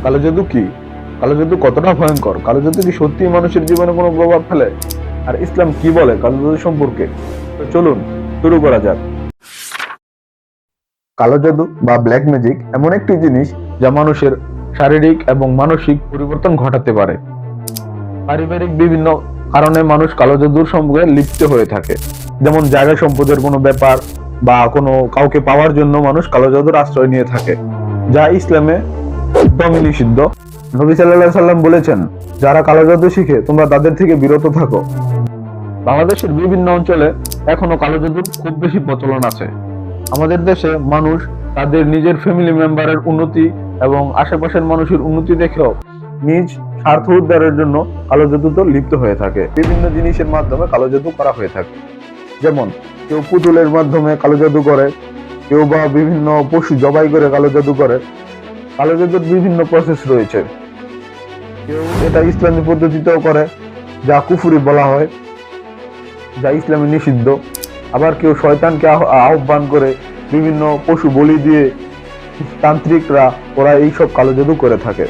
কালো জাদু কি? কালো জাদু কতটা ভয়ঙ্কর? কালো জাদু কি সত্যি মানুষের জীবনে কোনো প্রভাব ফেলে? আর ইসলাম কি বলে কালো জাদু সম্পর্কে? তো চলুন শুরু করা যাক। কালো জাদু বা ব্ল্যাক ম্যাজিক এমন একটি জিনিস যা মানুষের শারীরিক এবং মানসিক পরিবর্তন ঘটাতে পারে। পারিবারিক বিভিন্ন কারণে মানুষ কালো জাদুর সঙ্গে লিপ্ত হয়ে থাকে। যেমন জায়গা সম্পদের কোনো ব্যাপার বা কোনো কাউকে পাওয়ার জন্য মানুষ কালো জাদুর আশ্রয় নিয়ে থাকে, যা ইসলামে একদমই নিষিদ্ধ। নবী সাল্লাল্লাহু সাল্লাম বলেছেন, যারা কালো জাদু শিখে তোমরা তাদের থেকে বিরত থাকো। বাংলাদেশের বিভিন্ন অঞ্চলে এখনো কালো জাদুর খুব বেশি প্রচলন আছে। আমাদের দেশে মানুষ তাদের নিজের ফ্যামিলি মেম্বারের উন্নতি এবং আশেপাশের মানুষের উন্নতি দেখেও নিজ স্বার্থ উদ্ধারের জন্য কালো জাদুতে লিপ্ত হয়ে থাকে। বিভিন্ন জিনিসের মাধ্যমে কালো জাদু করা হয়ে থাকে। যেমন কেউ পুতুলের মাধ্যমে কালো জাদু করে, কেউ বা বিভিন্ন পশু জবাই করে কালো জাদু করে। কালো জাদুর বিভিন্ন প্রসেস রয়েছে। কেউ এটা ইসলামী পদ্ধতিতেও করে, যা কুফরি বলা হয়, যা ইসলামে নিষিদ্ধ। আবার কেউ শয়তানকে আহ্বান করে বিভিন্ন পশু বলি দিয়ে তান্ত্রিকরা ওরা এইসব কালো জাদু করে থাকে।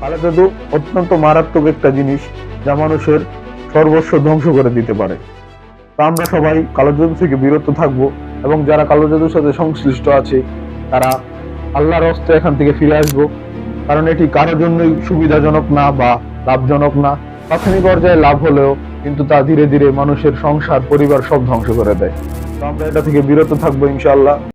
কালো জাদু অত্যন্ত মারাত্মক একটা জিনিস, যা মানুষের সর্বস্ব ধ্বংস করে দিতে পারে। তো আমরা সবাই কালো জাদু থেকে বিরত থাকবো, এবং যারা কালো জাদুর সাথে সংশ্লিষ্ট আছে তারা আল্লাহর হস্তে এখান থেকে ফিরে আসবো। কারণ এটি কারোর জন্যই সুবিধাজনক না বা লাভজনক না। প্রাথমিক পর্যায়ে লাভ হলেও কিন্তু তা ধীরে ধীরে মানুষের সংসার পরিবার সব ধ্বংস করে দেয়। তো আমরা এটা থেকে বিরত থাকবো ইনশাআল্লাহ।